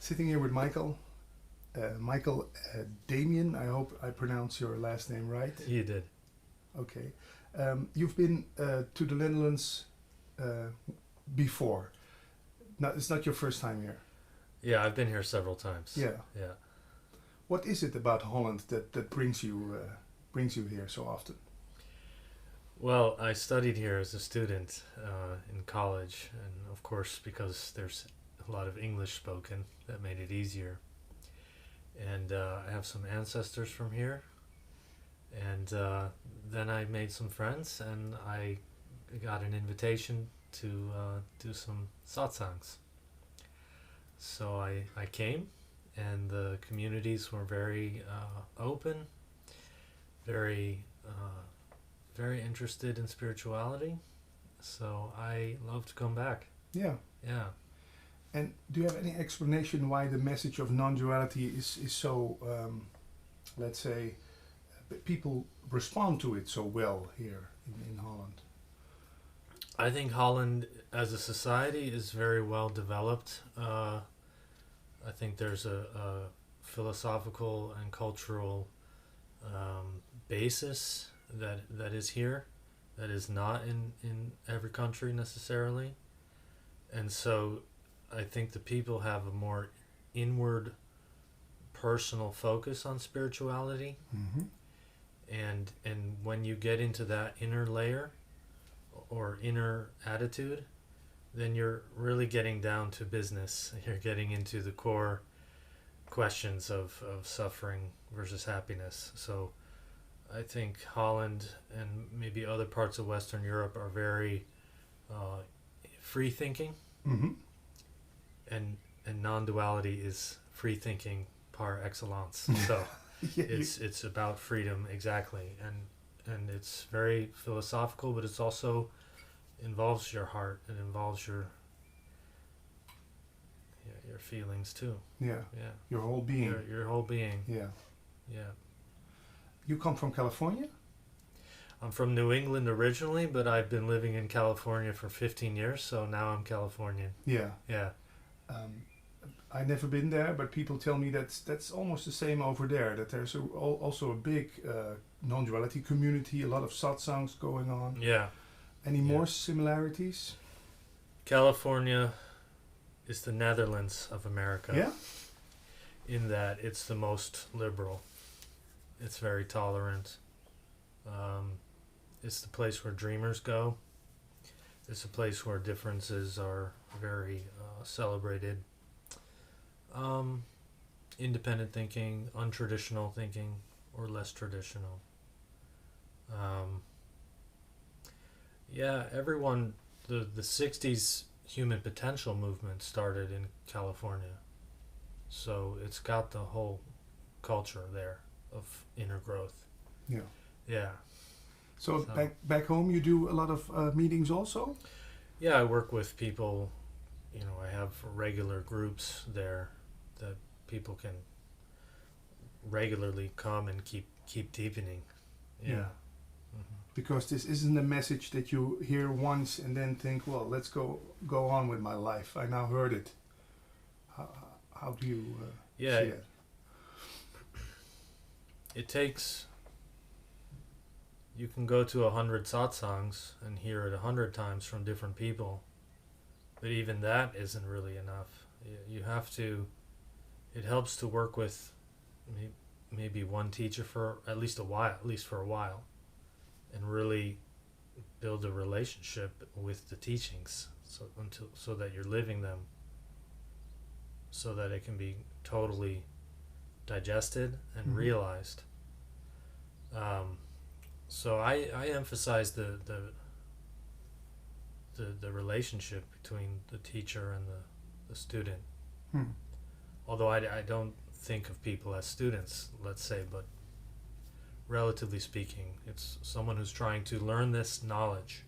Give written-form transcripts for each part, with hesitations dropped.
Sitting here with Michael. Michael Damian, I hope I pronounce your last name right. You did. Okay. You've been to the Netherlands before. No, it's not your first time here. Yeah, I've been here several times. Yeah. Yeah. What is it about Holland that brings you here so often? Well, I studied here as a student in college, and of course, because there's a lot of English spoken, that made it easier. And I have some ancestors from here, and then I made some friends, and I got an invitation to do some satsangs. So I came, and the communities were very open, very very interested in spirituality. So I love to come back. Yeah. Yeah. And do you have any explanation why the message of non-duality is so, let's say, people respond to it so well here in Holland? I think Holland as a society is very well developed. I think there's a philosophical and cultural basis that is here, that is not in every country necessarily. And so I think the people have a more inward personal focus on spirituality. Mm-hmm. And when you get into that inner layer or inner attitude, then you're really getting down to business. You're getting into the core questions of suffering versus happiness. So I think Holland and maybe other parts of Western Europe are very free thinking. Mm-hmm. And non-duality is free thinking par excellence. So Yeah, it's about freedom, exactly, and it's very philosophical, but it's also involves your heart. It involves your feelings too. yeah, Yeah, your whole being. your whole being. Yeah. Yeah, You come from California? I'm from New England originally, but I've been living in California for 15 years, so now I'm Californian. Yeah. Yeah. I've never been there, but people tell me that's almost the same over there. That there's also a big non-duality community, a lot of satsangs going on. Yeah. Any Yeah. more similarities? California is the Netherlands of America. Yeah. In that it's the most liberal. It's very tolerant. It's the place where dreamers go. It's a place where differences are very celebrated. Independent thinking, untraditional thinking, or less traditional. Everyone, the 60s human potential movement started in California. So it's got the whole culture there of inner growth. Yeah. Yeah. So So- back home, you do a lot of meetings also. Yeah, I work with people. I have regular groups there that people can regularly come and keep deepening. Yeah. Yeah. Hmm. Because this isn't a message that you hear once and then think, well, let's go on with my life. I now heard it. How do you Yeah, see it? it takes. You can go to 100 satsangs and hear it 100 times from different people, but even that isn't really enough. You have to. It helps to work with maybe one teacher for at least for a while, and really build a relationship with the teachings, so that you're living them, so that it can be totally digested and Mhm. realized. So I emphasize the relationship between the teacher and the student. Hmm. Although I don't think of people as students, let's say, but relatively speaking, it's someone who's trying to learn this knowledge.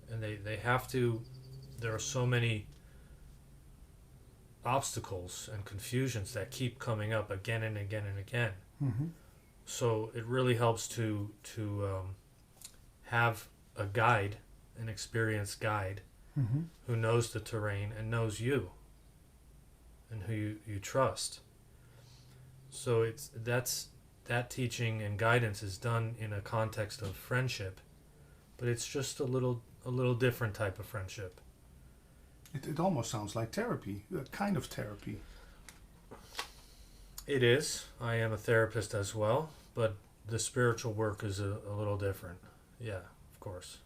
And they have to, there are so many obstacles and confusions that keep coming up again and again and again. Mm-hmm. So it really helps to have a guide, an experienced guide, Mm-hmm. who knows the terrain and knows you. and who you trust. So that teaching and guidance is done in a context of friendship, but it's just a little different type of friendship. It almost sounds like therapy, a kind of therapy. It is. I am a therapist as well, but the spiritual work is a little different. Yeah, of course.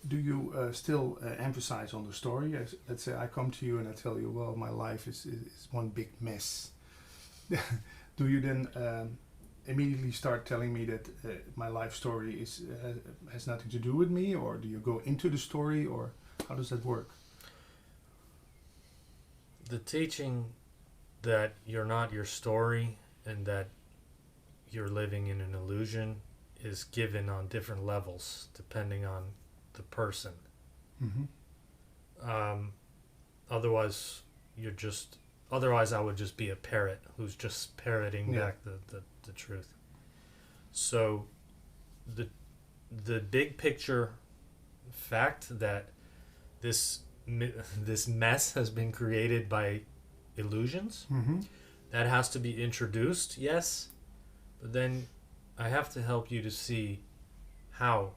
Do you still emphasize on the story? As, let's say I come to you and I tell you, well, my life is one big mess. Do you then immediately start telling me that my life story has nothing to do with me, or do you go into the story, or how does that work? The teaching that you're not your story and that you're living in an illusion is given on different levels depending on the person. Mm-hmm. Otherwise, otherwise I would just be a parrot who's just parroting back the truth. So the big picture fact that this mess has been created by illusions, Mm-hmm. that has to be introduced, yes, but then I have to help you to see how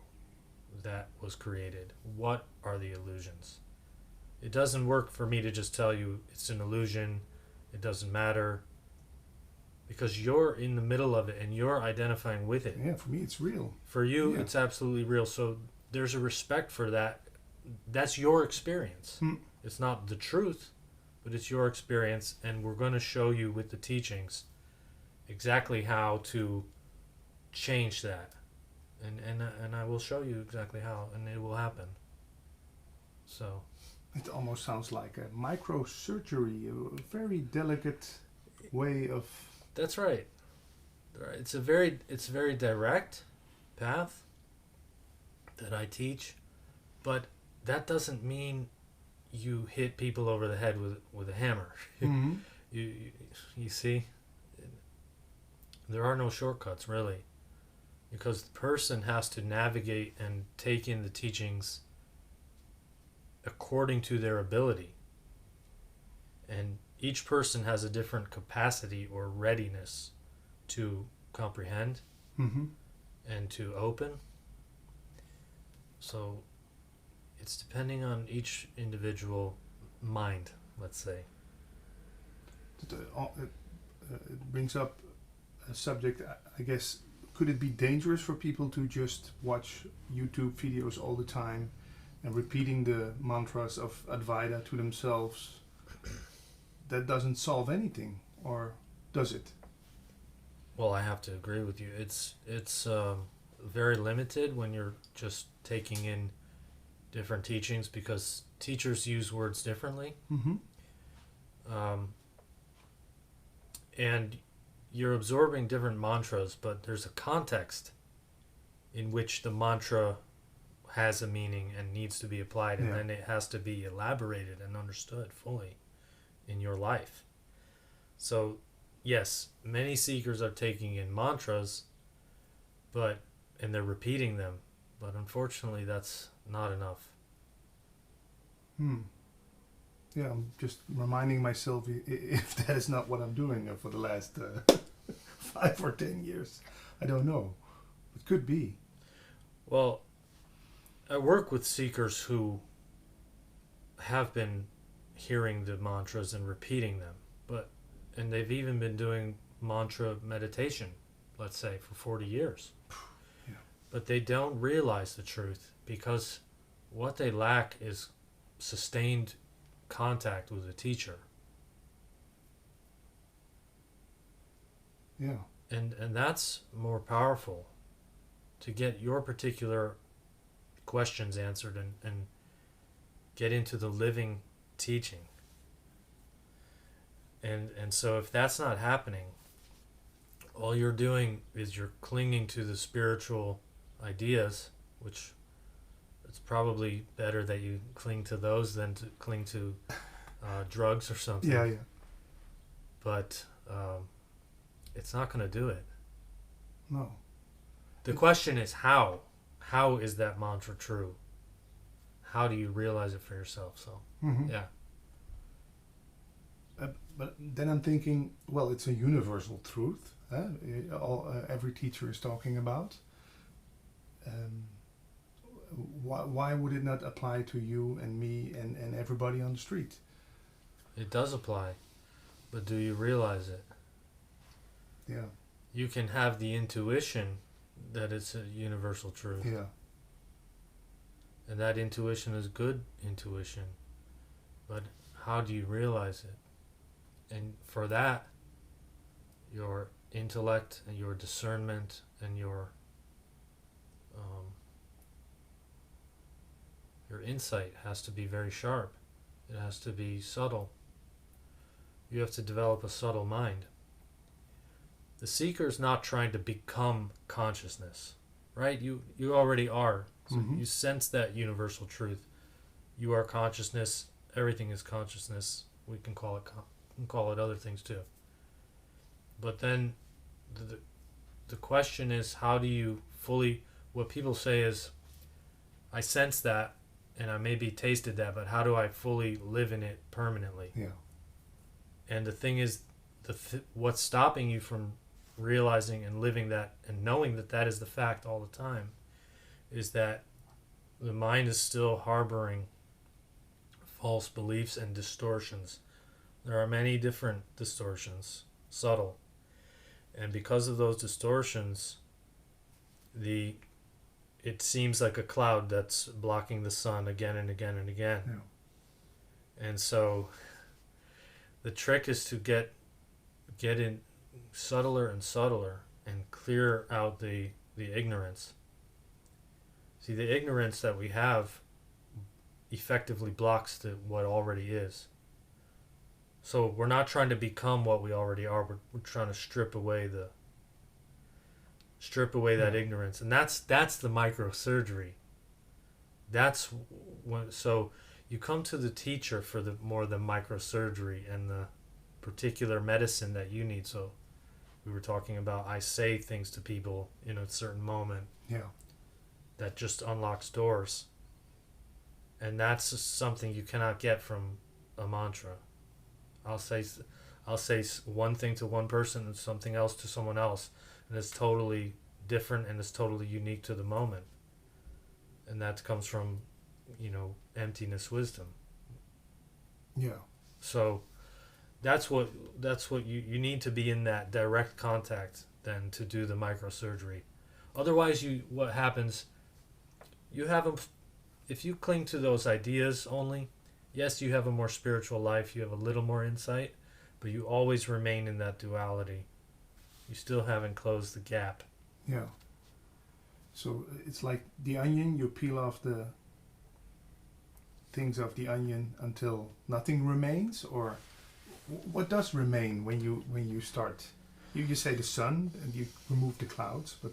that was created. What are the illusions? It doesn't work for me to just tell you it's an illusion, it doesn't matter, because you're in the middle of it and you're identifying with it. Yeah, for me it's real. For you, Yeah. it's absolutely real. So there's a respect for that. That's your experience. Mm. It's not the truth, but it's your experience, and we're going to show you with the teachings exactly how to change that. And I will show you exactly how, and it will happen. So It almost sounds like a microsurgery, a very delicate way of... that's right. It's a very direct path that I teach, but that doesn't mean you hit people over the head with a hammer. Mm-hmm. You see, there are no shortcuts really, because the person has to navigate and take in the teachings according to their ability, and each person has a different capacity or readiness to comprehend Mm-hmm. and to open. So it's depending on each individual mind, let's say. It brings up a subject, I guess. Could it be dangerous for people to just watch YouTube videos all the time and repeating the mantras of Advaita to themselves? That doesn't solve anything, or does it? Well, I have to agree with you. It's very limited when you're just taking in different teachings, because teachers use words differently. Mm-hmm. And you're absorbing different mantras, but there's a context in which the mantra has a meaning and needs to be applied, and Yeah. then it has to be elaborated and understood fully in your life. So yes, many seekers are taking in mantras, and they're repeating them, but unfortunately that's not enough. Yeah, I'm just reminding myself if that is not what I'm doing for the last 5 or 10 years. I don't know. It could be. Well, I work with seekers who have been hearing the mantras and repeating them, and they've even been doing mantra meditation, let's say, for 40 years. Yeah. But they don't realize the truth, because what they lack is sustained contact with a teacher. Yeah. And that's more powerful, to get your particular questions answered and get into the living teaching. And so if that's not happening, all you're doing is you're clinging to the spiritual ideas, which it's probably better that you cling to those than to cling to drugs or something. Yeah, yeah. But it's not going to do it. No. The question is how. How is that mantra true? How do you realize it for yourself? So, Mm-hmm. yeah. But then I'm thinking, well, it's a universal truth. Every teacher is talking about. Um, why would it not apply to you and me and everybody on the street? It does apply, but do you realize it? Yeah. You can have the intuition that it's a universal truth. Yeah. And that intuition is good intuition. But how do you realize it? And for that, your intellect and your discernment and your insight has to be very sharp. It has to be subtle. You have to develop a subtle mind. The seeker is not trying to become consciousness, right? You already are. So you sense that universal truth. You are consciousness. Everything is consciousness. We can call it other things too. But then the question is, how do you fully? What people say is, I sense that, and I maybe tasted that, but how do I fully live in it permanently? Yeah. And the thing is, what's stopping you from realizing and living that and knowing that that is the fact all the time is that the mind is still harboring false beliefs and distortions. There are many different distortions, subtle. And because of those distortions, it seems like a cloud that's blocking the sun again and again and again. Yeah. And so the trick is to get in subtler and subtler and clear out the ignorance. See, the ignorance that we have effectively blocks what already is. So we're not trying to become what we already are. We're trying to strip away that ignorance, and that's the microsurgery. That's when. So you come to the teacher for the microsurgery and the particular medicine that you need. So we were talking about, I say things to people in a certain moment. Yeah. That just unlocks doors. And that's something you cannot get from a mantra. I'll say one thing to one person and something else to someone else, and it's totally different and it's totally unique to the moment. And that comes from, emptiness wisdom. Yeah. So that's what you need to be in that direct contact then to do the microsurgery. Otherwise, what happens? You have them. If you cling to those ideas only, yes, you have a more spiritual life. You have a little more insight, but you always remain in that duality. You still haven't closed the gap. Yeah. So it's like the onion. You peel off the things of the onion until nothing remains, or what does remain when you start? You say the sun and you remove the clouds, but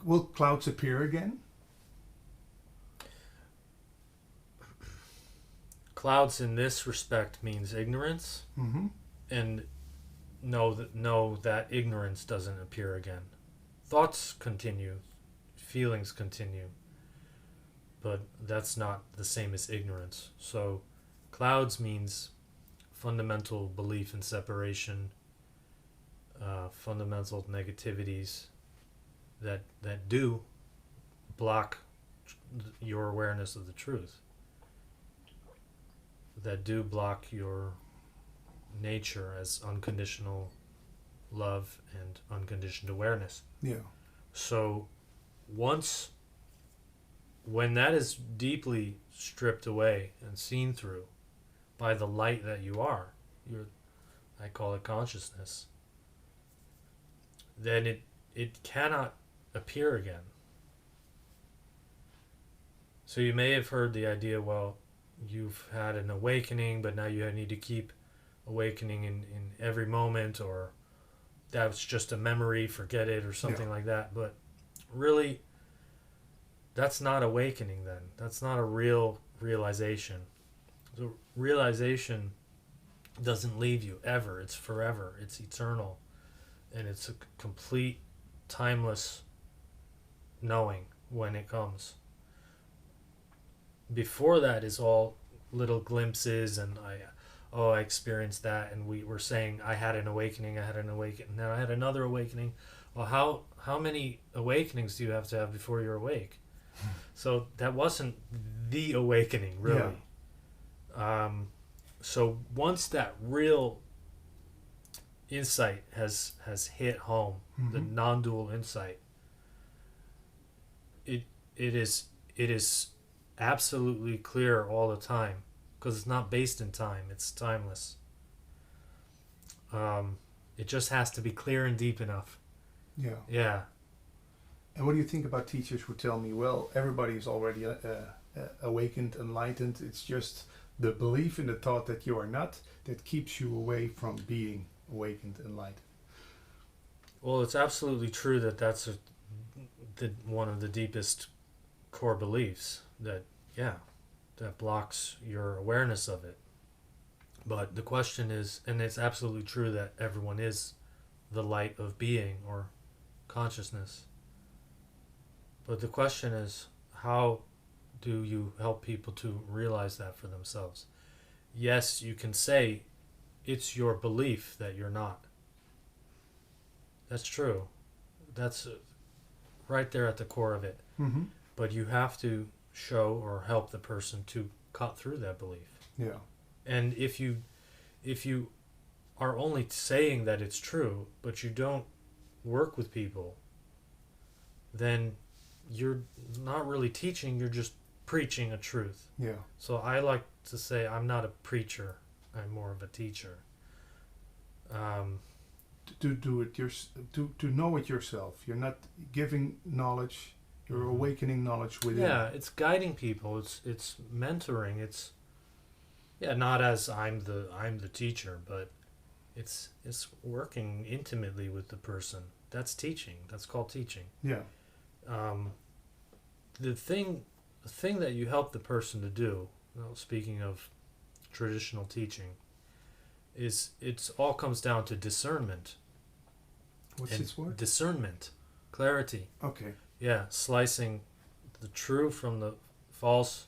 will clouds appear again? Clouds in this respect means ignorance, and know that ignorance doesn't appear again. Thoughts continue, feelings continue, but that's not the same as ignorance. So clouds means fundamental belief in separation, fundamental negativities that do block your awareness of the truth, that do block your nature as unconditional love and unconditioned awareness. Yeah. So when that is deeply stripped away and seen through by the light that you are, I call it consciousness, then it cannot appear again. So you may have heard the idea, well, you've had an awakening, but now you need to keep awakening in every moment, or that's just a memory, forget it, or something like that. But really, that's not awakening then. That's not a real realization. The realization doesn't leave you ever. It's forever. It's eternal. And it's a complete, timeless knowing when it comes. Before that is all little glimpses and oh, I experienced that, and we were saying I had an awakening, and then I had another awakening. Well, how many awakenings do you have to have before you're awake? So that wasn't the awakening, really. So once that real insight has hit home, the non-dual insight, it is absolutely clear all the time, because it's not based in time, it's timeless. It just has to be clear and deep enough. Yeah. And what do you think about teachers who tell me, well, everybody is already awakened, enlightened, it's just the belief in the thought that you are not that keeps you away from being awakened, enlightened? Well, it's absolutely true that that's one of the deepest core beliefs, that blocks your awareness of it. But the question is, and it's absolutely true that everyone is the light of being or consciousness. But the question is, how do you help people to realize that for themselves? Yes, you can say it's your belief that you're not. That's true. That's right there at the core of it. Mm-hmm. But you have to show or help the person to cut through that belief. Yeah. And if you are only saying that it's true, but you don't work with people, then you're not really teaching, you're just preaching a truth. Yeah. So I like to say I'm not a preacher, I'm more of a teacher. To do it to know it yourself. You're not giving knowledge, you're awakening knowledge within. Yeah, it's guiding people, it's mentoring, it's not as I'm the teacher, but it's working intimately with the person. That's teaching. That's called teaching. Yeah. The thing that you help the person to do, speaking of traditional teaching, is it's all comes down to discernment. What's this word? Discernment, clarity. Okay. Yeah, slicing the true from the false,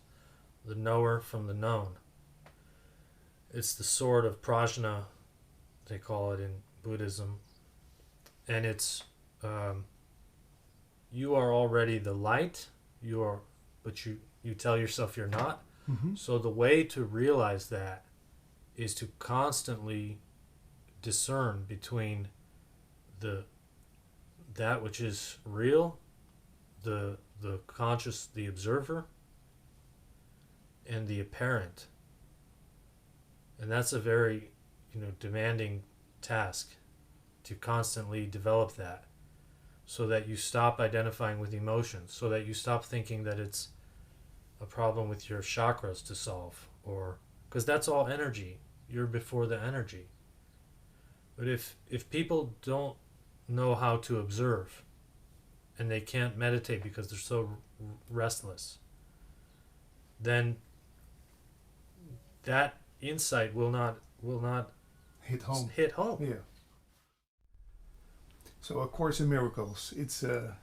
the knower from the known. It's the sword of prajna, they call it in Buddhism, and it's you are already the light. But you tell yourself you're not. Mm-hmm. So the way to realize that is to constantly discern between that which is real, the conscious, the observer, and the apparent. And that's a very demanding task, to constantly develop that, so that you stop identifying with emotions, so that you stop thinking that it's a problem with your chakras to solve, or because that's all energy. You're before the energy. But if people don't know how to observe, and they can't meditate because they're so restless, then that insight will not hit home. Yeah. So A Course in Miracles. It's the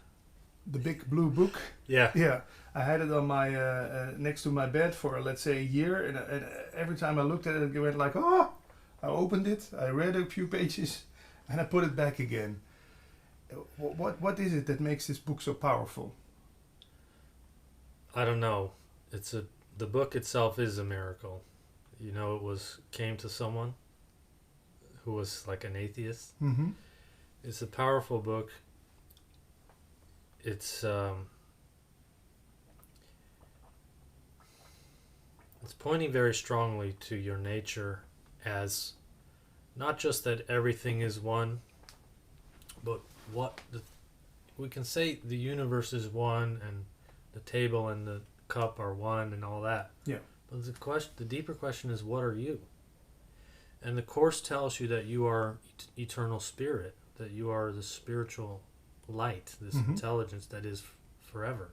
big blue book. Yeah. Yeah. I had it on my next to my bed for let's say a year, and every time I looked at it, it went like, oh! I opened it, I read a few pages, and I put it back again. What is it that makes this book so powerful? I don't know. The book itself is a miracle. It came to someone who was like an atheist. Mm-hmm. It's a powerful book. It's pointing very strongly to your nature as not just that everything is one, but we can say the universe is one, and the table and the cup are one, and all that. Yeah. But the deeper question is, what are you? And the Course tells you that you are eternal spirit, that you are the spiritual light, this intelligence that is forever.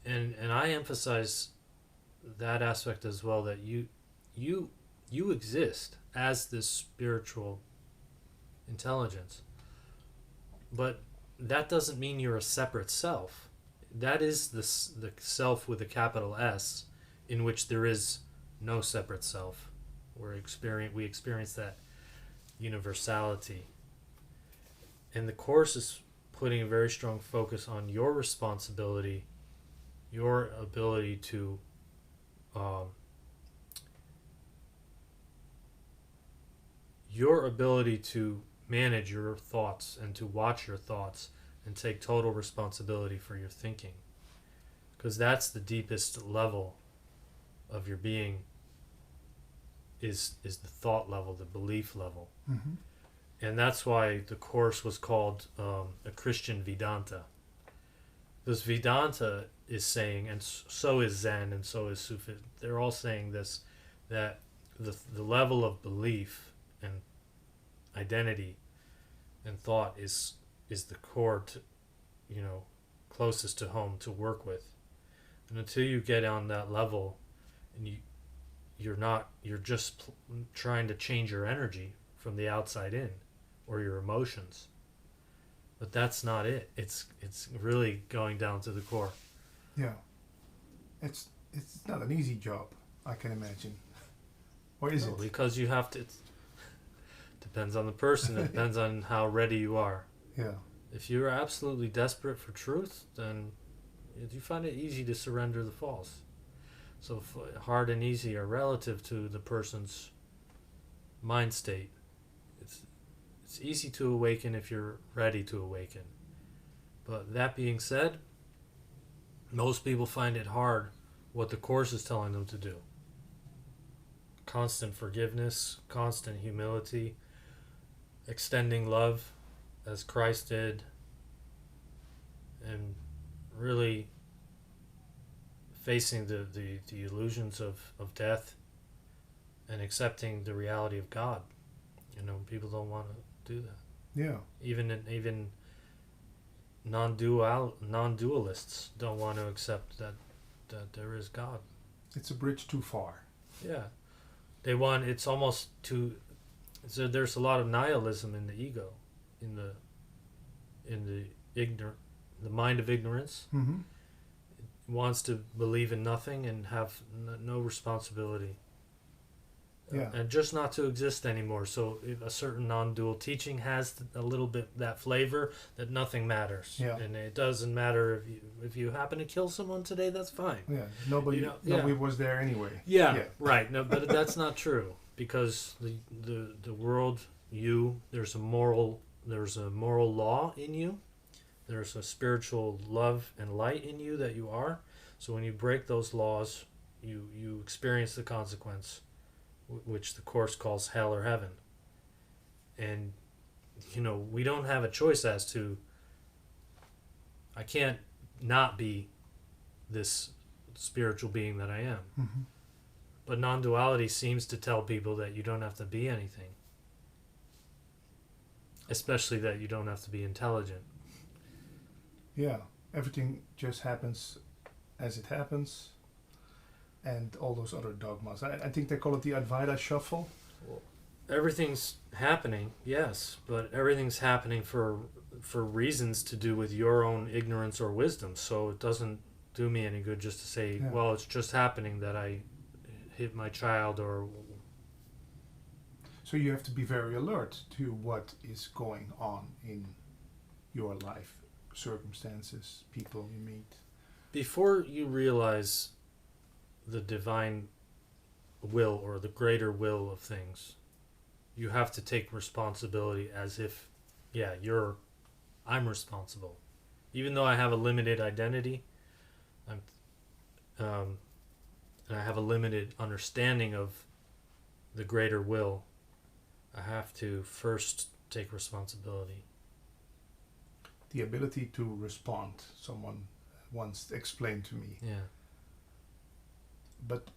And I emphasize that aspect as well, that you exist as this spiritual intelligence. But that doesn't mean you're a separate self. That is the self with a capital S, in which there is no separate self we experience that universality. And the Course is putting a very strong focus on your responsibility, your ability to manage your thoughts and to watch your thoughts and take total responsibility for your thinking. Because that's the deepest level of your being, is the thought level, the belief level. Mm-hmm. And that's why the Course was called a Christian Vedanta. Because Vedanta is saying, and so is Zen and so is Sufi, they're all saying this, that the level of belief and identity and thought is the core to, closest to home to work with. And until you get on that level, and you're just trying to change your energy from the outside in, or your emotions. But that's not it. It's really going down to the core. Yeah. It's not an easy job, I can imagine. Or is it? Because you have to. It depends on the person. It depends on how ready you are. Yeah. If you're absolutely desperate for truth, then you find it easy to surrender the false. So hard and easy are relative to the person's mind state. It's easy to awaken if you're ready to awaken. But that being said, most people find it hard what the Course is telling them to do. Constant forgiveness, constant humility, extending love as Christ did, and really facing the illusions of death and accepting the reality of God. People don't want to do that. Yeah. Even non-dualists don't want to accept that there is God. It's a bridge too far. Yeah. It's almost too. So there's a lot of nihilism in the ego, in the mind of ignorance. Mm-hmm. It wants to believe in nothing and have no responsibility. Yeah. And just not to exist anymore. So if a certain non-dual teaching has a little bit that flavor that nothing matters. Yeah. And it doesn't matter if you happen to kill someone today, that's fine. Yeah. Nobody was there anyway. Yeah. Right. No, but that's not true, because the world, there's a moral law in you. There's a spiritual love and light in you that you are. So when you break those laws, you experience the consequence, which the Course calls hell or heaven. And we don't have a choice as to, I can't not be this spiritual being that I am. Mm-hmm. But non-duality seems to tell people that you don't have to be anything, especially that you don't have to be intelligent. Yeah, everything just happens as it happens, and all those other dogmas. I think they call it the Advaita shuffle. Well, everything's happening, yes, but everything's happening for reasons to do with your own ignorance or wisdom. So it doesn't do me any good just to say, well, it's just happening that I hit my child or... So you have to be very alert to what is going on in your life, circumstances, people you meet. Before you realize the divine will or the greater will of things, you have to take responsibility as if, I'm responsible. Even though I have a limited identity, and I have a limited understanding of the greater will, I have to first take responsibility. The ability to respond, someone once explained to me. Yeah. But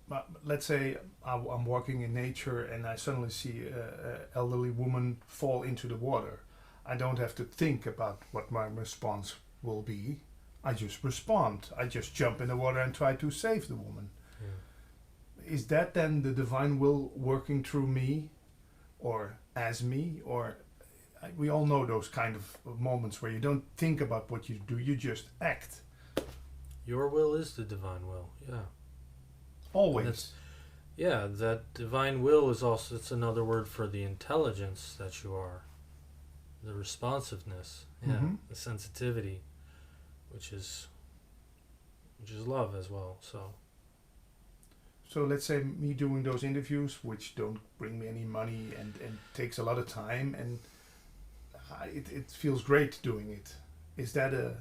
let's say I'm walking in nature and I suddenly see an elderly woman fall into the water. I don't have to think about what my response will be. I just respond. I just jump in the water and try to save the woman. Yeah. Is that then the divine will working through me or as me? Or we all know those kind of moments where you don't think about what you do, you just act. Your will is the divine will, yeah. Always. Yeah, that divine will is also, it's another word for the intelligence that you are, the responsiveness, yeah, Hmm. the sensitivity, which is which is love as well. So So let's say me doing those interviews, which don't bring me any money and takes a lot of time, and it feels great doing it. Is that a,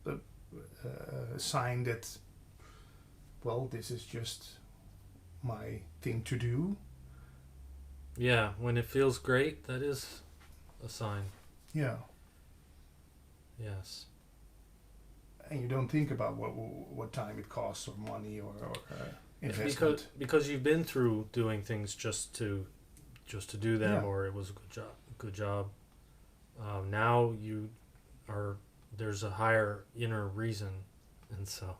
a sign that, well, this is just my thing to do? yeah, when it feels great, that is a sign. Yeah. Yes. And you don't think about what time it costs or money or Because investment. you've been through doing things just to do them, Yeah. or it was a good job. Good job. Now you are, there's a higher inner reason, and so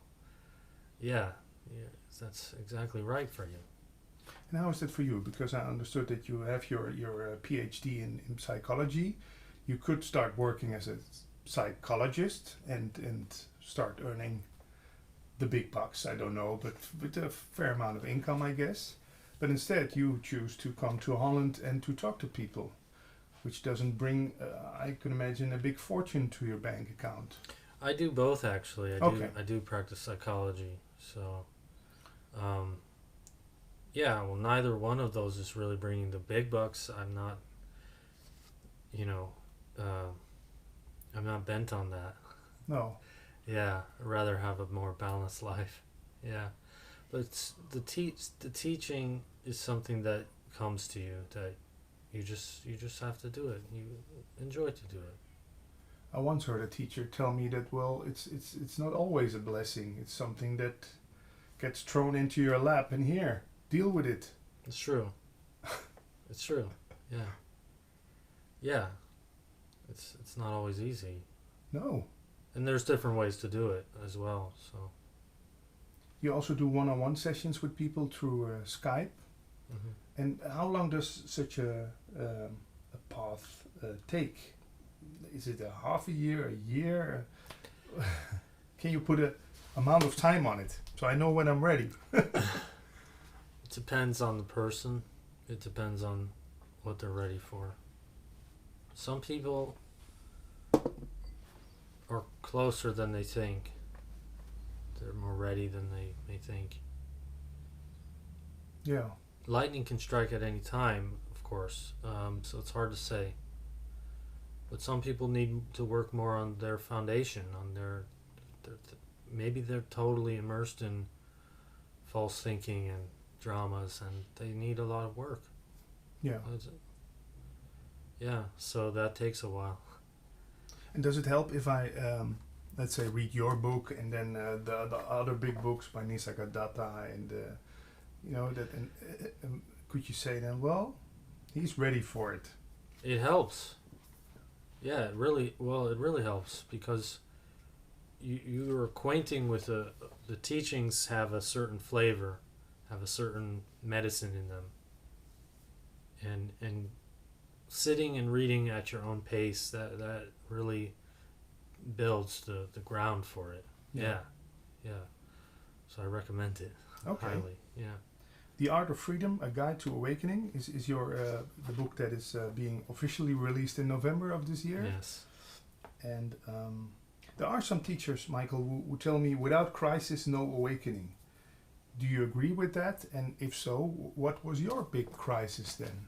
yeah, yeah, that's exactly right for you. And how is that for you? Because I understood that you have your PhD in psychology. You could start working as a psychologist and start earning the big bucks. I don't know, but with a fair amount of income, I guess. But instead, you choose to come to Holland and to talk to people, which doesn't bring, I can imagine, a big fortune to your bank account. I do both actually. Okay. I do practice psychology. So, um, yeah. Well, neither one of those is really bringing the big bucks. I'm not, you know, uh, I'm not bent on that. No. Yeah, I'd rather have a more balanced life. Yeah, but the teaching is something that comes to you, that you just have to do it. You enjoy to do it. I once heard a teacher tell me that, well, it's not always a blessing. It's something that gets thrown into your lap, and here, deal with it. It's true. It's true. Yeah. Yeah. It's not always easy, No. and there's different ways to do it as well. So. You also do one-on-one sessions with people through Skype. Hmm. And how long does such a path take? Is it a half a year, a year? Can you put a amount of time on it so I know when I'm ready? It depends on the person. It depends on what they're ready for. Some people are closer than they think. They're more ready than they may think. Yeah. Lightning can strike at any time, of course, so it's hard to say. But some people need to work more on their foundation, on their maybe they're totally immersed in false thinking and dramas, and they need a lot of work. Yeah. Yeah, so that takes a while. And does it help if I, let's say, read your book and then the other big books by Nisargadatta and that? And could you say then, well, he's ready for it? It helps. Yeah, it really helps because you're acquainting with the teachings have a certain flavor, have a certain medicine in them, and sitting and reading at your own pace, that really builds the ground for it. Yeah, yeah. So I recommend it Okay. highly. Yeah. The Art of Freedom, A Guide to Awakening, is your the book that is being officially released in November of this year. Yes. And there are some teachers, Michael, who tell me without crisis, no awakening. Do you agree with that? And if so, what was your big crisis then?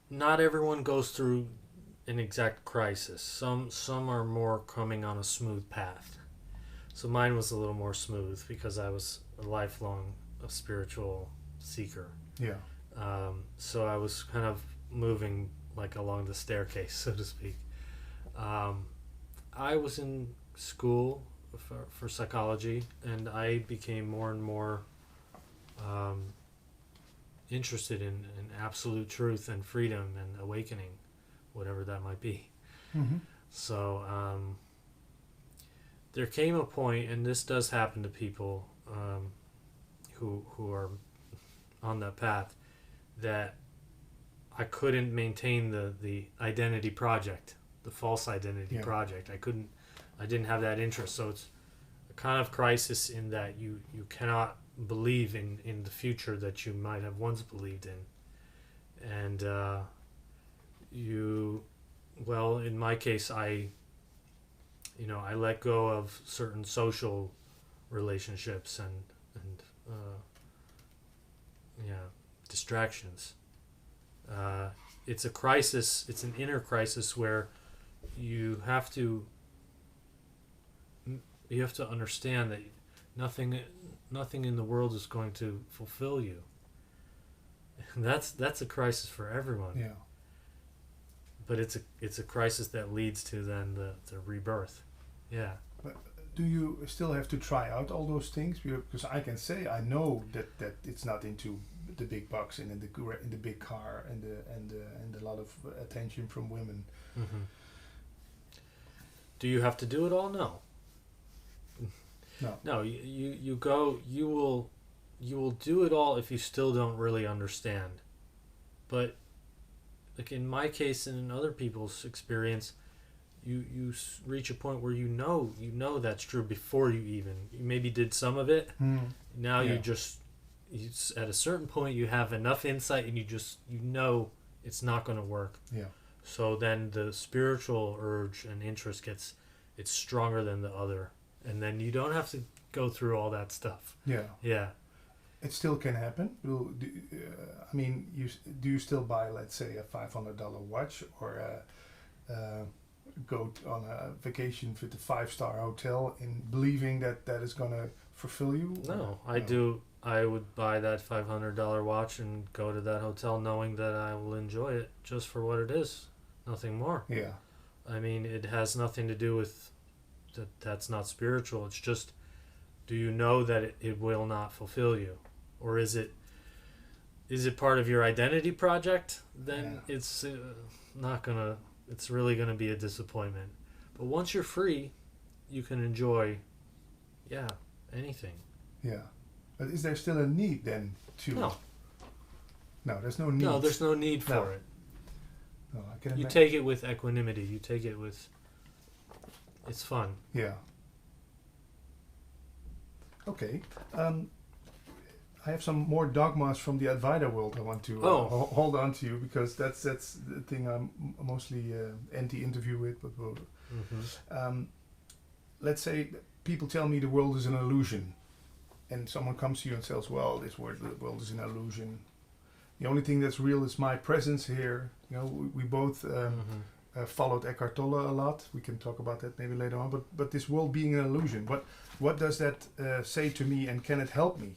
Not everyone goes through an exact crisis. Some are more coming on a smooth path. So mine was a little more smooth because I was a lifelong spiritual seeker. Yeah. So I was kind of moving like along the staircase, so to speak. I was in school for psychology, and I became more and more interested in absolute truth and freedom and awakening, whatever that might be. Mm-hmm. So there came a point, and this does happen to people who are on that path, that I couldn't maintain the identity project, the false identity Yeah. project. I didn't have that interest. So it's kind of crisis in that you cannot believe in the future that you might have once believed in. And well, in my case, I let go of certain social relationships and distractions. It's a crisis. It's an inner crisis where you have to understand that nothing in the world is going to fulfill you. And that's a crisis for everyone. Yeah. But it's a crisis that leads to then the rebirth. Yeah. But do you still have to try out all those things? Because I can say I know that it's not into the big bucks and in the big car and a lot of attention from women. Mm-hmm. Do you have to do it all? No. No. No. You will do it all if you still don't really understand. But like in my case and in other people's experience, you reach a point where you know that's true before you maybe did some of it. Now Yeah. you at a certain point you have enough insight and you know it's not going to work. Yeah. So then the spiritual urge and interest it's stronger than the other, and then you don't have to go through all that stuff. Yeah. Yeah. It still can happen. Do you still buy, let's say, a $500 watch or go on a vacation with a 5-star hotel in believing that is going to fulfill you? No, I do. I would buy that $500 watch and go to that hotel knowing that I will enjoy it just for what it is, nothing more. Yeah. I mean, it has nothing to do with that's not spiritual. It's just, do you know that it will not fulfill you? Or is it part of your identity project? Then it's not gonna. It's really gonna be a disappointment. But once you're free, you can enjoy, anything. Yeah. But is there still a need then to? No. No, there's no need. No, there's no need for No. it. No, I can You imagine. take it with equanimity. You take it with. It's fun. Yeah. Okay. I have some more dogmas from the Advaita world I want to hold on to you, because that's the thing I'm mostly anti-interview with. But let's say people tell me the world is an illusion, and someone comes to you and says, "Well, the world is an illusion. The only thing that's real is my presence here." You know, we both followed Eckhart Tolle a lot. We can talk about that maybe later on. But this world being an illusion, what does that say to me, and can it help me?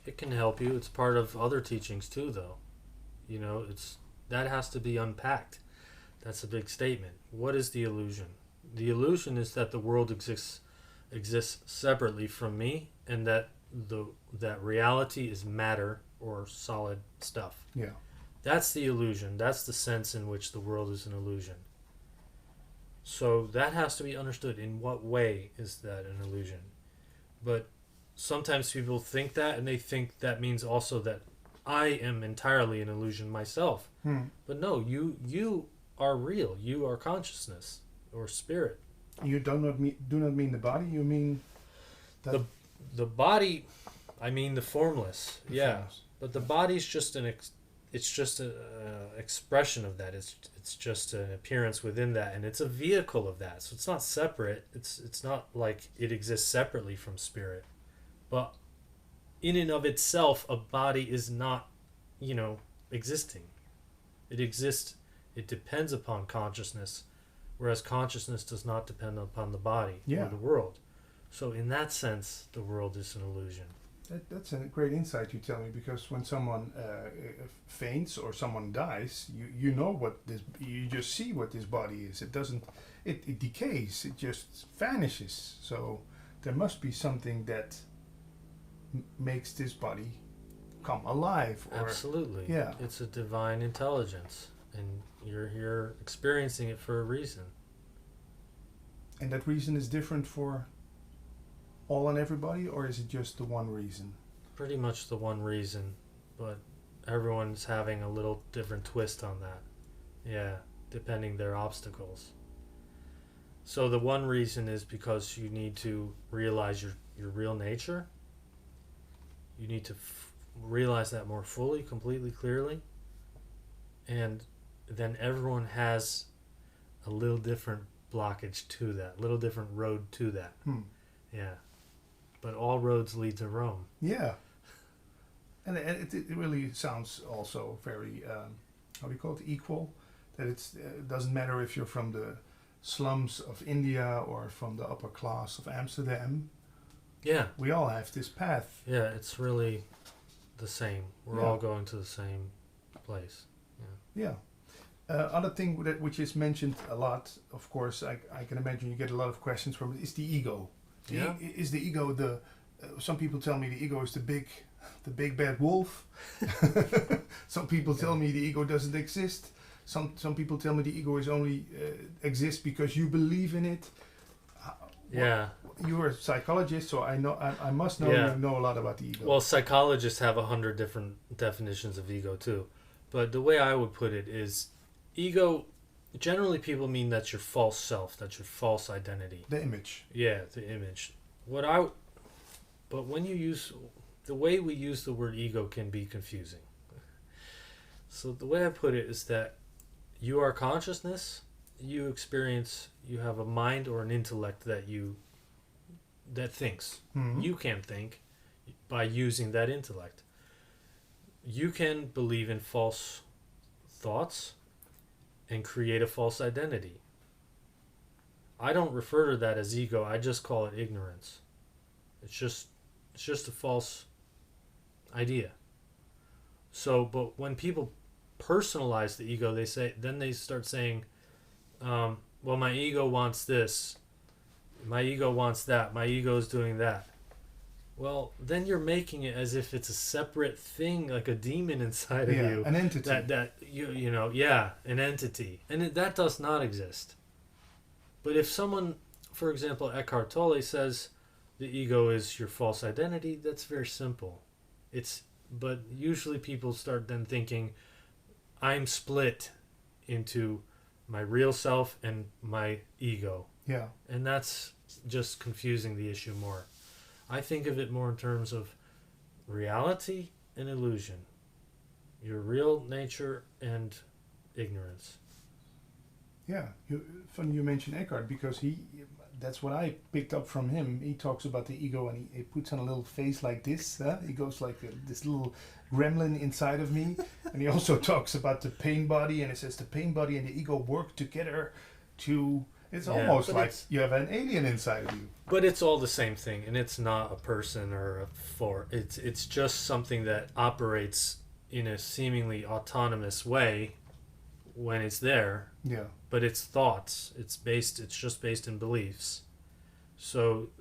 It can help you. It's part of other teachings too, though. You know, that has to be unpacked. That's a big statement. What is the illusion? The illusion is that the world exists separately from me, and that reality is matter or solid stuff. Yeah. That's the illusion. That's the sense in which the world is an illusion. So that has to be understood. In what way is that an illusion? But sometimes people think that, and they think that means also that I am entirely an illusion myself. But no, you are real. You are consciousness or spirit. You do not mean the body. You mean the body. I mean the formless. Formless. But the body's just it's just an expression of that. It's just an appearance within that, and it's a vehicle of that. So it's not separate. It's not like it exists separately from spirit. But in and of itself, a body is not, existing. It exists. It depends upon consciousness, whereas consciousness does not depend upon the body or the world. So in that sense, the world is an illusion. That's a great insight you tell me, because when someone faints or someone dies, you know you just see what this body is. It doesn't, it decays. It just vanishes. So there must be something that makes this body come alive. Absolutely. Yeah. It's a divine intelligence, and you're experiencing it for a reason. And that reason is different for all and everybody, or is it just the one reason? Pretty much the one reason, but everyone's having a little different twist on that. Yeah, depending their obstacles. So the one reason is because you need to realize your real nature. You need to realize that more fully, completely, clearly. And then everyone has a little different blockage to that, a little different road to that. Yeah. But all roads lead to Rome. Yeah. And it really sounds also very, how do you call it, equal. That it doesn't matter if you're from the slums of India or from the upper class of Amsterdam. Yeah. We all have this path. Yeah, it's really the same. We're all going to the same place. Yeah. Other thing which is mentioned a lot, of course, I can imagine you get a lot of questions from it, is the ego. Is the ego the... some people tell me the ego is the big bad wolf. Some people tell me the ego doesn't exist. Some people tell me the ego is only exists because you believe in it. You're a psychologist, so I must know you know a lot about the ego. Well, psychologists have 100 different definitions of ego too. But the way I would put it is ego, generally people mean that's your false self, that's your false identity. The image. Yeah, the image. But when you use, the way we use the word ego can be confusing. So the way I put it is that you are consciousness, you have a mind or an intellect that thinks. Mm-hmm. You can think by using that intellect. You can believe in false thoughts and create a false identity. I don't refer to that as ego, I just call it ignorance. It's just a false idea. So, but when people personalize the ego, they start saying, well, my ego wants this, my ego wants that, my ego is doing that. Well, then you're making it as if it's a separate thing, like a demon inside of you. An entity. An entity. And that does not exist. But if someone, for example, Eckhart Tolle says the ego is your false identity, that's very simple. But usually people start then thinking, I'm split into my real self and my ego. Yeah. And that's just confusing the issue more. I think of it more in terms of reality and illusion. Your real nature and ignorance. Yeah. Funny you mention Eckhart, because that's what I picked up from him. He talks about the ego and he puts on a little face like this. He goes like this little gremlin inside of me. And he also talks about the pain body, and it says the pain body and the ego work together to... It's almost like you have an alien inside of you. But it's all the same thing, and it's not a person or a force. It's just something that operates in a seemingly autonomous way when it's there. Yeah. But it's thoughts. It's just based in beliefs. So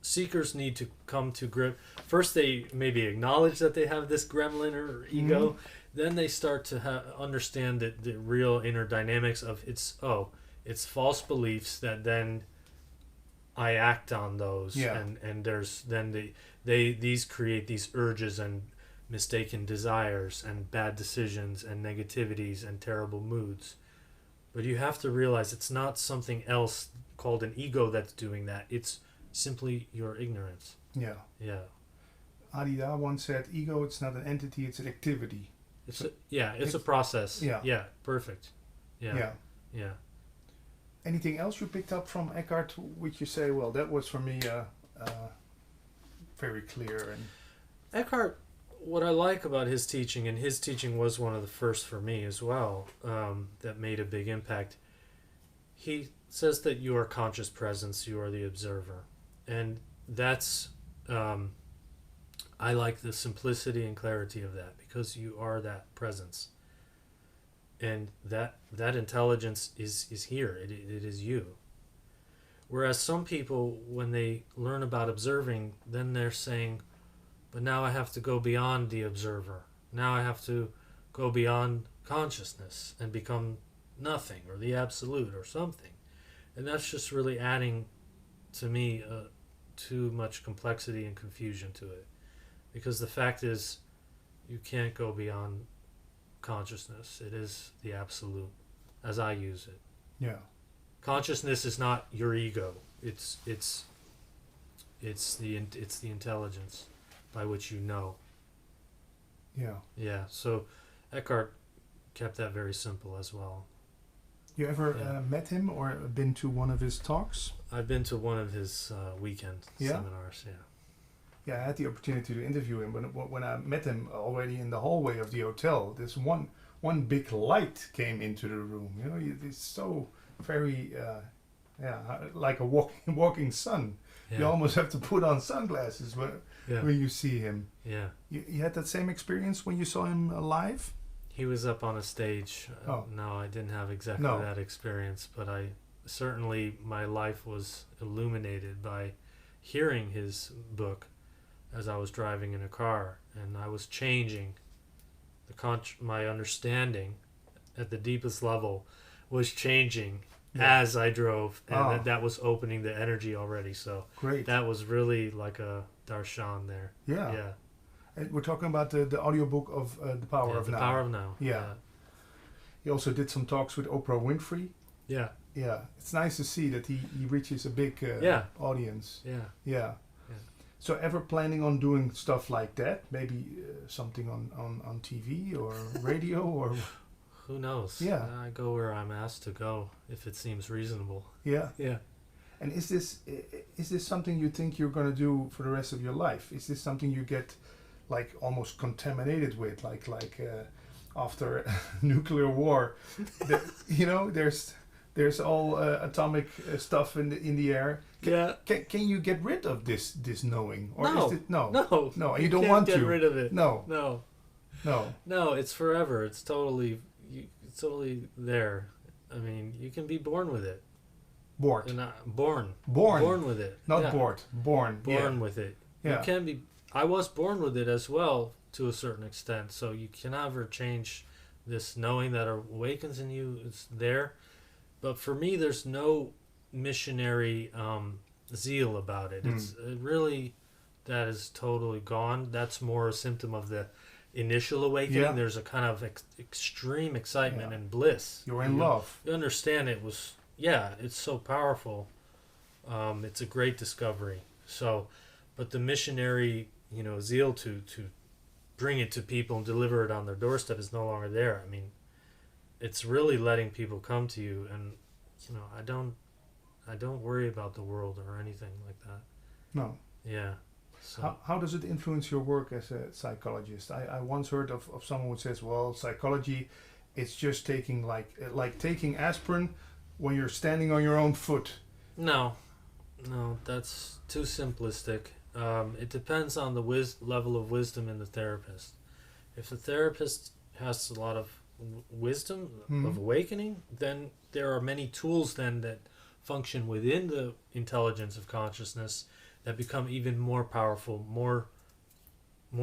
seekers need to come to grip. First, they maybe acknowledge that they have this gremlin or ego. Mm-hmm. Then they start to understand the real inner dynamics of it's false beliefs that then I act on those, and there's then these create these urges and mistaken desires and bad decisions and negativities and terrible moods. But you have to realize it's not something else called an ego that's doing that. It's simply your ignorance. Yeah. Yeah. Adida once said, ego, it's not an entity, it's an activity. It's a process. Yeah. Yeah. Perfect. Yeah. Yeah. Yeah. Anything else you picked up from Eckhart which you say, well, that was for me very clear? And Eckhart, what I like about his teaching, and his teaching was one of the first for me as well, that made a big impact. He says that you are conscious presence, you are the observer. And that's, I like the simplicity and clarity of that, because you are that presence. And that intelligence is here. It is you. Whereas some people, when they learn about observing, then they're saying, but now I have to go beyond the observer. Now I have to go beyond consciousness and become nothing or the absolute or something. And that's just really adding, to me, too much complexity and confusion to it. Because the fact is, you can't go beyond consciousness. It is the absolute, as I use it. Yeah. Consciousness is not your ego. It's the intelligence by which you know. Yeah. Yeah. So Eckhart kept that very simple as well. You ever Yeah. met him or been to one of his talks? I've been to one of his weekend seminars. Yeah. Yeah, I had the opportunity to interview him. When I met him already in the hallway of the hotel, this one big light came into the room. You know, it's so very, like a walking sun. Yeah. You almost have to put on sunglasses Yeah. when you see him. Yeah. You had that same experience when you saw him live? He was up on a stage. No, I didn't have exactly that experience, but certainly my life was illuminated by hearing his book as I was driving in a car, and I was changing. My understanding at the deepest level was changing as I drove, and that was opening the energy already. So Great. that was really like a darshan there. Yeah. Yeah. And we're talking about the audiobook of The Power of The Now. Power of Now. Yeah. He also did some talks with Oprah Winfrey. Yeah. Yeah. It's nice to see that he reaches a big audience. Yeah. Yeah. Yeah. So ever planning on doing stuff like that? Maybe something on TV or radio or... Who knows? Yeah. I go where I'm asked to go if it seems reasonable. Yeah. Yeah. And is this something you think you're going to do for the rest of your life? Is this something you get like almost contaminated with, like after nuclear war? There's all atomic stuff in the air. Can you get rid of this knowing? Or No. is it no? No. No, and you don't can't want get to. rid of it. No. No. No. No, it's forever. It's totally there. I mean, you can be born with it. Bored. And born with it. Not Yeah. bored. Born. Born with it. Yeah. You can be. I was born with it as well to a certain extent. So you can never change this knowing that awakens in you. It's there. But for me, there's no missionary zeal about it. It's really, that is totally gone. That's more a symptom of the initial awakening. Yeah. There's a kind of extreme excitement and bliss. You're in love. You understand it was, it's so powerful. It's a great discovery. So, but the missionary, zeal to bring it to people and deliver it on their doorstep is no longer there. I mean, it's really letting people come to you, and I don't worry about the world or anything like that. No. Yeah. So How does it influence your work as a psychologist? I once heard of someone who says, well, psychology, it's just taking like taking aspirin when you're standing on your own foot. No, that's too simplistic. It depends on the level of wisdom in the therapist. If the therapist has a lot of wisdom of awakening, then there are many tools then that function within the intelligence of consciousness that become even more powerful, more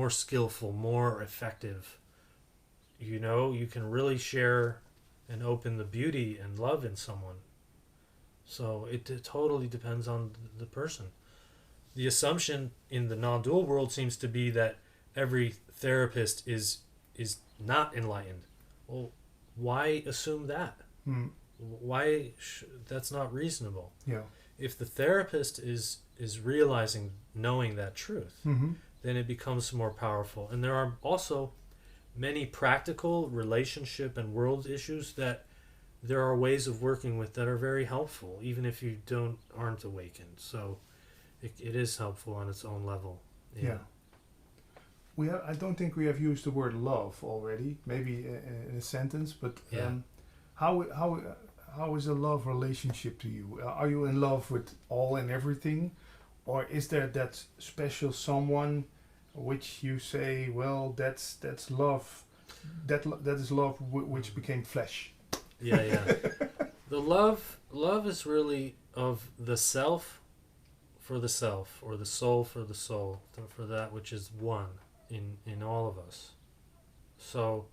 skillful, more effective. You can really share and open the beauty and love in someone. So it totally depends on the person. The assumption in the non-dual world seems to be that every therapist is not enlightened. Well, why assume that? Why? That's not reasonable. Yeah. If the therapist is realizing, knowing that truth, then it becomes more powerful. And there are also many practical relationship and world issues that there are ways of working with that are very helpful, even if you aren't awakened. So it is helpful on its own level. Yeah. I don't think we have used the word love already. Maybe in a sentence, but how is a love relationship to you? Are you in love with all and everything, or is there that special someone which you say, well, that's love, that is love which became flesh? Yeah. The love is really of the self for the self, or the soul for the soul, for that which is one in all of us. So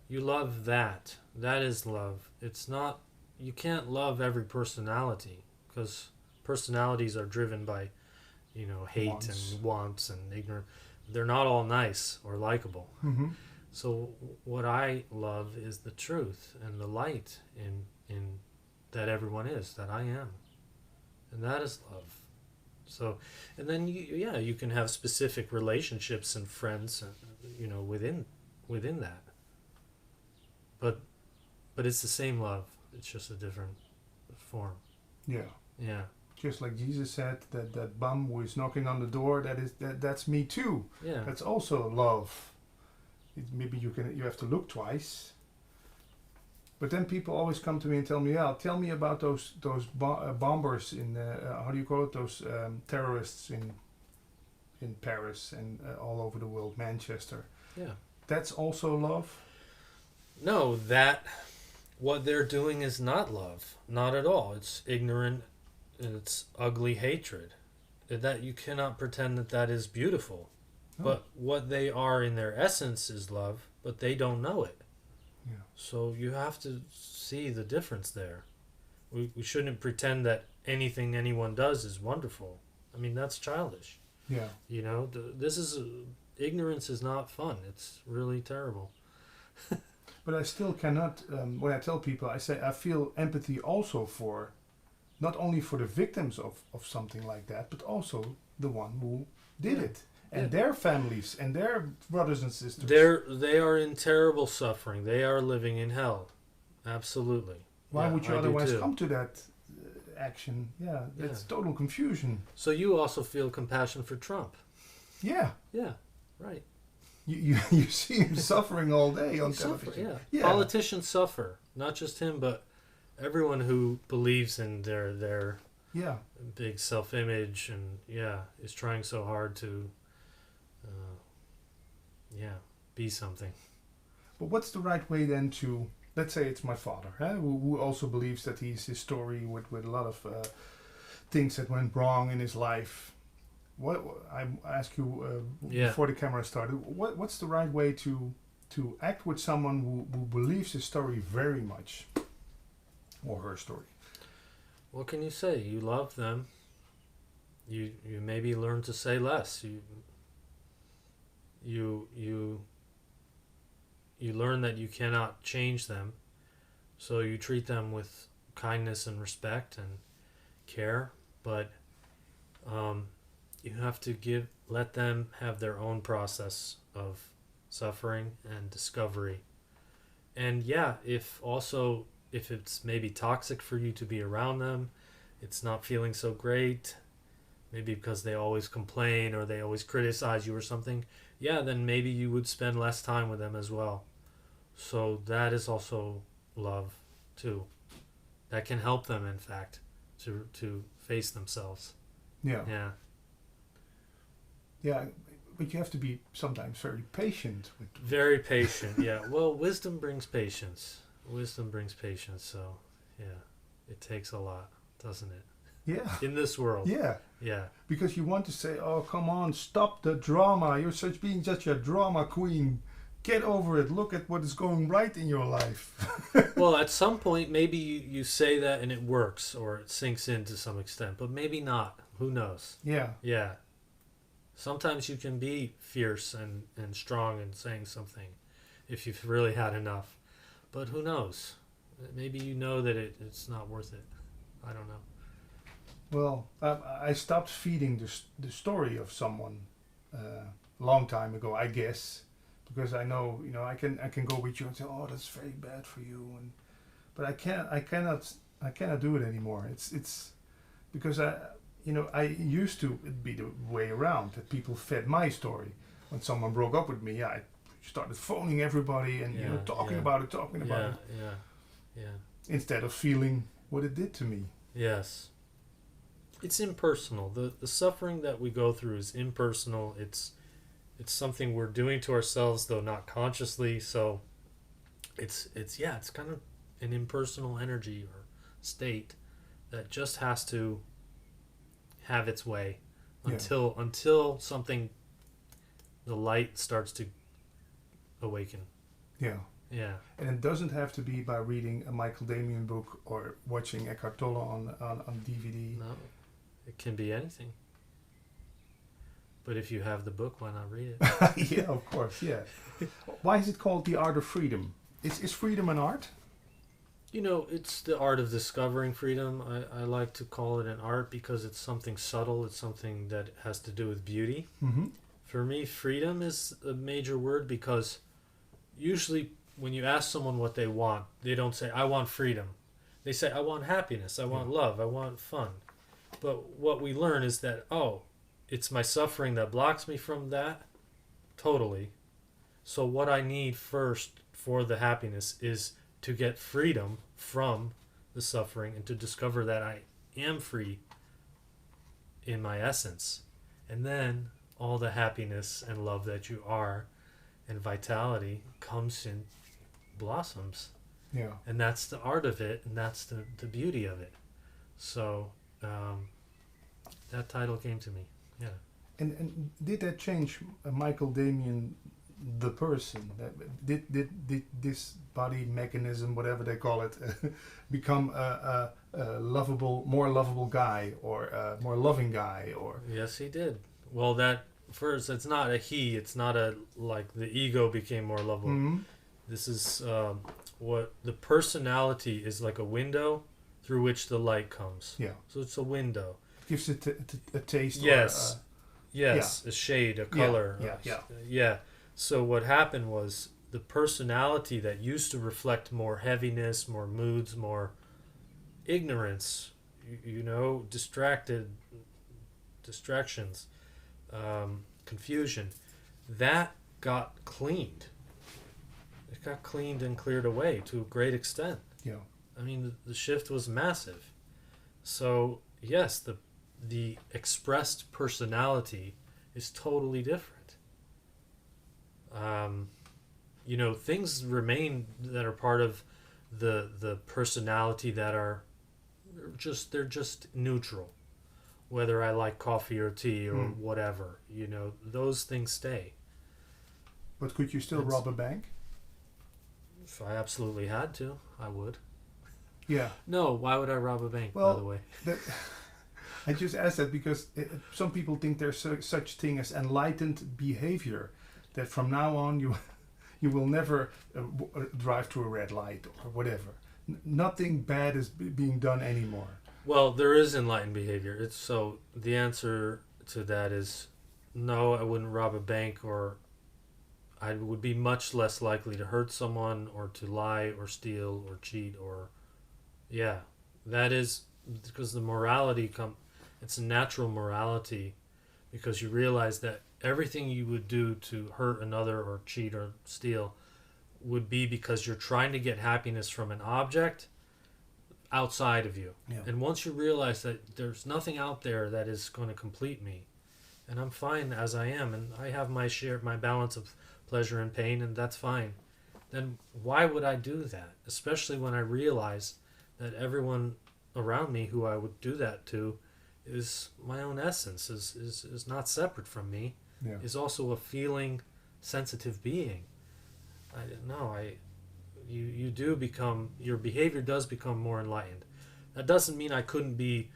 you love that. That is love. It's not, you can't love every personality, because personalities are driven by, hate and wants and ignorance. They're not all nice or likable. So what I love is the truth and the light in that everyone is, that I am. And that is love. So, and then you can have specific relationships and friends, within that. But it's the same love. It's just a different form. Yeah. Yeah. Just like Jesus said, that bum who is knocking on the door, that's me too. Yeah. That's also love. Maybe you have to look twice. But then people always come to me and tell me, tell me about those bombers in how do you call it? Those terrorists in Paris and all over the world, Manchester. Yeah. That's also love. No, what they're doing is not love, not at all. It's ignorant, and it's ugly hatred. That you cannot pretend that is beautiful. No. But what they are in their essence is love, but they don't know it. Yeah. So you have to see the difference there. We shouldn't pretend that anything anyone does is wonderful. I mean, that's childish. Yeah. Ignorance is not fun. It's really terrible. But I still cannot, when I tell people, I say I feel empathy also for, not only for the victims of something like that, but also the one who did it. And their families and their brothers and sisters. They are in terrible suffering. They are living in hell. Absolutely. Why would you otherwise come to that action? Yeah, it's total confusion. So you also feel compassion for Trump? Yeah. Yeah, right. You see him suffering all day on television. Yeah. Politicians suffer. Not just him, but everyone who believes in their big self-image and is trying so hard to be something. But what's the right way then to, let's say it's my father, who also believes that he's his story with a lot of things that went wrong in his life. What I ask you before the camera started, what's the right way to act with someone who believes his story very much, or her story? What can you say? You love them. You maybe learn to say less. You learn that you cannot change them, so you treat them with kindness and respect and care, but you have to let them have their own process of suffering and discovery. And if it's maybe toxic for you to be around them, it's not feeling so great, maybe because they always complain or they always criticize you or something, then maybe you would spend less time with them as well. So that is also love too. That can help them, in fact, to face themselves. Yeah. Yeah, but you have to be sometimes very patient. Very patient, yeah. Well, wisdom brings patience. So, it takes a lot, doesn't it? Yeah. In this world. Yeah. Yeah. Because you want to say, oh, come on, stop the drama. You're being such a drama queen. Get over it. Look at what is going right in your life. Well, at some point, maybe you say that and it works or it sinks in to some extent, but maybe not. Who knows? Yeah. Yeah. Sometimes you can be fierce and strong in saying something if you've really had enough. But who knows? Maybe you know that it's not worth it. I don't know. Well, I stopped feeding the story of someone a long time ago, I guess, because I know, I can go with you and say, oh, that's very bad for you, but I cannot do it anymore. It's because I used to be the way around, that people fed my story. When someone broke up with me, I started phoning everybody and talking about it. Yeah. Instead of feeling what it did to me. Yes. It's impersonal. The suffering that we go through is impersonal. It's something we're doing to ourselves, though not consciously. So it's kind of an impersonal energy or state that just has to have its way until something, the light starts to awaken. Yeah. Yeah. And it doesn't have to be by reading a Michael Damian book or watching Eckhart Tolle on DVD. No, it can be anything. But if you have the book, why not read it? Yeah, of course, yeah. Why is it called The Art of Freedom? Is freedom an art? You know, it's the art of discovering freedom. I like to call it an art because it's something subtle. It's something that has to do with beauty. Mm-hmm. For me, freedom is a major word because usually when you ask someone what they want, they don't say, I want freedom. They say, I want happiness. I want love. I want fun. But what we learn is that, oh, it's my suffering that blocks me from that. Totally. So what I need first for the happiness is to get freedom from the suffering and to discover that I am free in my essence. And then all the happiness and love that you are and vitality comes in blossoms. Yeah. And that's the art of it, and that's the beauty of it. So that title came to me. Yeah. And did that change Michael Damian, the person? Did this body mechanism, whatever they call it, become a lovable, more lovable guy, or a more loving guy, or? Yes, he did. Well, that first, it's not a he. It's not a like the ego became more lovable. Mm-hmm. This is what the personality is, like a window through which the light comes. Yeah. So it's a window. Gives it a taste. Yes. Or Yes, a shade, a color. Yeah. So what happened was the personality that used to reflect more heaviness, more moods, more ignorance, you know, distractions, confusion, that got cleaned. It got cleaned and cleared away to a great extent. Yeah. I mean, the shift was massive. So yes, the expressed personality is totally different. You know, things remain that are part of the personality that are they're just neutral. Whether I like coffee or tea or whatever, you know, those things stay. But could you still rob a bank? If I absolutely had to, I would. Yeah. No, why would I rob a bank, Well, by the way? I just asked that because some people think there's such thing as enlightened behavior, that from now on you will never drive through a red light or whatever. Nothing bad is being done anymore. Well, there is enlightened behavior. It's so the answer to that is no, I wouldn't rob a bank, or I would be much less likely to hurt someone or to lie or steal or cheat or that is because the morality it's a natural morality, because you realize that everything you would do to hurt another or cheat or steal would be because you're trying to get happiness from an object outside of you. Yeah. And once you realize that there's nothing out there that is going to complete me, and I'm fine as I am, and I have my balance of pleasure and pain, and that's fine, then why would I do that? Especially when I realize that everyone around me who I would do that to is my own essence, is not separate from me, is also a feeling, sensitive being. You do become, your behavior does become more enlightened. That doesn't mean I couldn't be,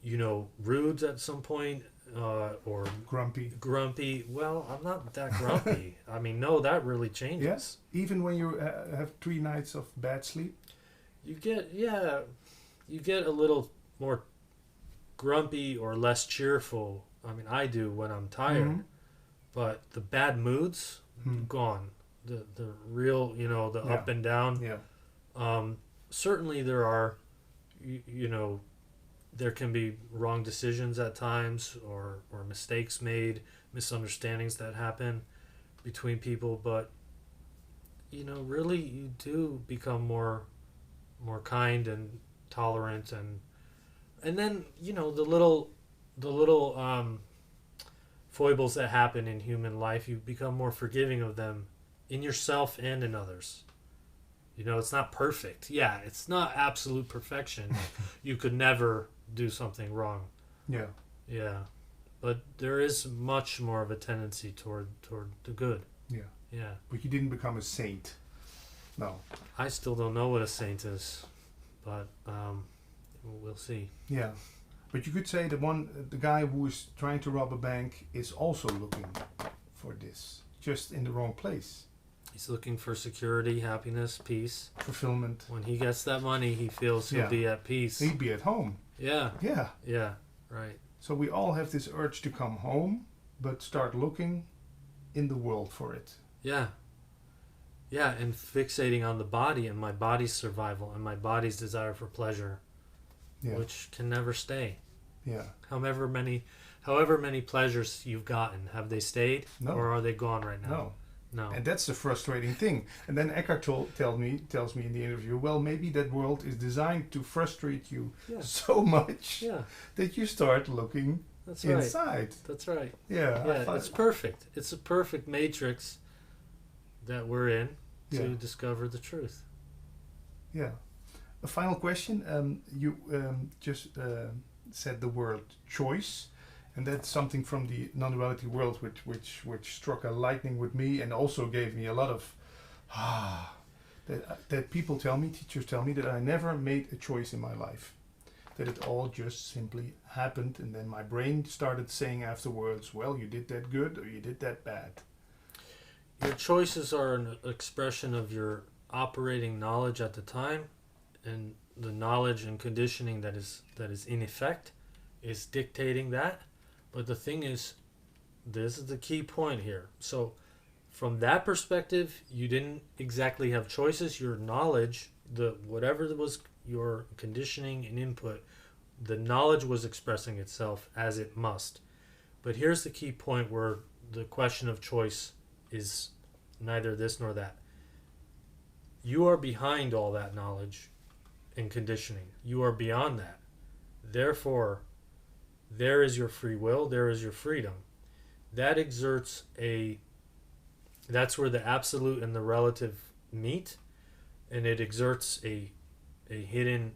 you know, rude at some point, or grumpy. Well, I'm not that grumpy. I mean, no, that really changes. Yes, even when you have 3 nights of bad sleep, you get a little more grumpy or less cheerful. I mean, I do when I'm tired, but the bad moods gone. The real, you know, the up and down. Yeah. Certainly there are, you know, there can be wrong decisions at times, or mistakes made, misunderstandings that happen between people, but you know, really you do become more kind and tolerant, and then, you know, the little foibles that happen in human life, you become more forgiving of them in yourself and in others. You know, it's not perfect. Yeah, it's not absolute perfection. You could never do something wrong. Yeah. Yeah. But there is much more of a tendency toward the good. Yeah. Yeah. But you didn't become a saint. No. I still don't know what a saint is, but we'll see. Yeah. But you could say the guy who is trying to rob a bank is also looking for this, just in the wrong place. He's looking for security, happiness, peace. fulfillment. When he gets that money, he feels he'll Yeah. be at peace. He'd be at home. Yeah, Yeah. yeah, right. So we all have this urge to come home, but start looking in the world for it. Yeah. Yeah, and fixating on the body and my body's survival and my body's desire for pleasure, Yeah. which can never stay. Yeah. However many pleasures you've gotten, have they stayed? No. Or are they gone right now? No. No. And that's the frustrating thing. And then Eckhart tells me in the interview, well, maybe that world is designed to frustrate you Yeah. so much Yeah, that you start looking that's right. inside. That's right. Yeah. I Yeah, find- it's perfect. It's a perfect matrix that we're in to Yeah. discover the truth. Yeah. A final question. You just said the word choice, and that's something from the non-duality world, which struck a lightning with me, and also gave me a lot of that people tell me, teachers tell me, that I never made a choice in my life, that it all just simply happened, and then my brain started saying afterwards, well, you did that good or you did that bad. Your choices are an expression of your operating knowledge at the time, and the knowledge and conditioning that is in effect is dictating that. But the thing is, this is the key point here. So from that perspective, you didn't exactly have choices. Your knowledge, whatever was your conditioning and input, the knowledge was expressing itself as it must. But here's the key point where the question of choice is neither this nor that. You are behind all that knowledge and conditioning. You are beyond that. Therefore, there is your free will, there is your freedom. That exerts that's where the absolute and the relative meet, and it exerts a hidden,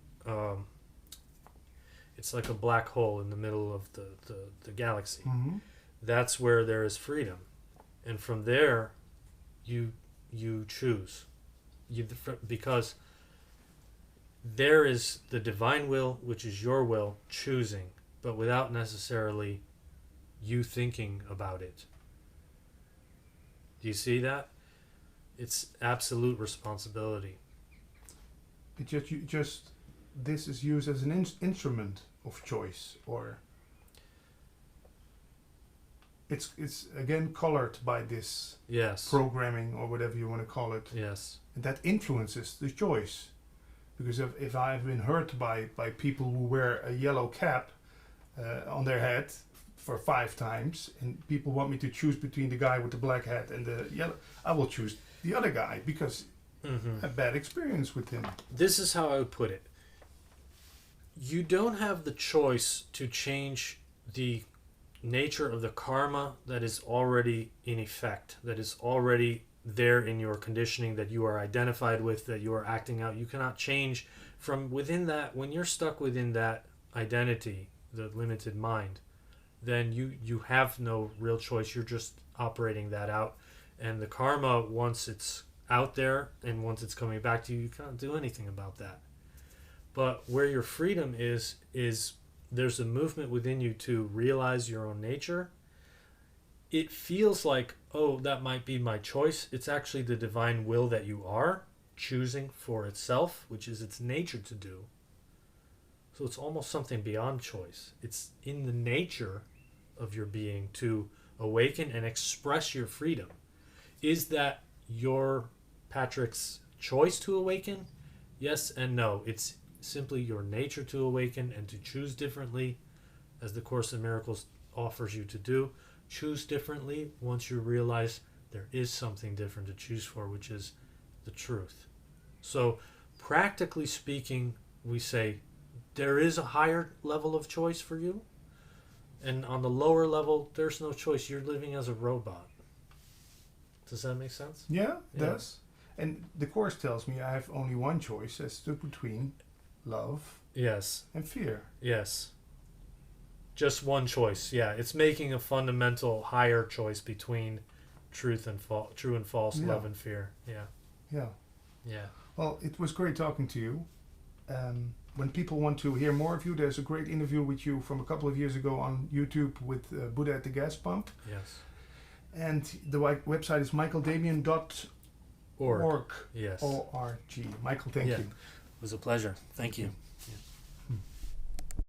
it's like a black hole in the middle of the galaxy. Mm-hmm. That's where there is freedom. And from there, you choose. Because there is the divine will, which is your will, choosing, but without necessarily you thinking about it. Do you see that? It's absolute responsibility. It just this is used as an instrument of choice, or it's again colored by this Yes. programming or whatever you want to call it, Yes. and that influences the choice. Because if I've been hurt by people who wear a yellow cap on their head for 5 times, and people want me to choose between the guy with the black hat and the yellow, I will choose the other guy because Mm-hmm. I had a bad experience with him. This is how I would put it. You don't have the choice to change the nature of the karma that is already in effect, that is already there in your conditioning, that you are identified with, that you are acting out. You cannot change from within that. When you're stuck within that identity, the limited mind, then you have no real choice. You're just operating that out. And the karma, once it's out there and once it's coming back to you, you can't do anything about that. But where your freedom is there's a movement within you to realize your own nature. It feels like, oh, that might be my choice. It's actually the divine will that you are choosing for itself, which is its nature to do. So it's almost something beyond choice. It's in the nature of your being to awaken and express your freedom. Is that your Patrick's choice to awaken? Yes and no. It's simply your nature to awaken and to choose differently, as the Course in Miracles offers you to do. Choose differently once you realize there is something different to choose for, which is the truth. So practically speaking, we say there is a higher level of choice for you, and on the lower level there's no choice. You're living as a robot. Does that make sense? Yeah, it Yeah. does. And the Course tells me I have only one choice as to between love Yes. and fear. Yes. Just one choice. Yeah, it's making a fundamental higher choice between truth and true and false, Yeah. love and fear. Yeah. Yeah. Yeah. Well, it was great talking to you. When people want to hear more of you, there's a great interview with you from a couple of years ago on YouTube with Buddha at the Gas Pump. Yes. And the website is michaeldamian.org. Org. Org. Yes. O-R-G. Michael, thank Yeah. you. It was a pleasure. Thank you.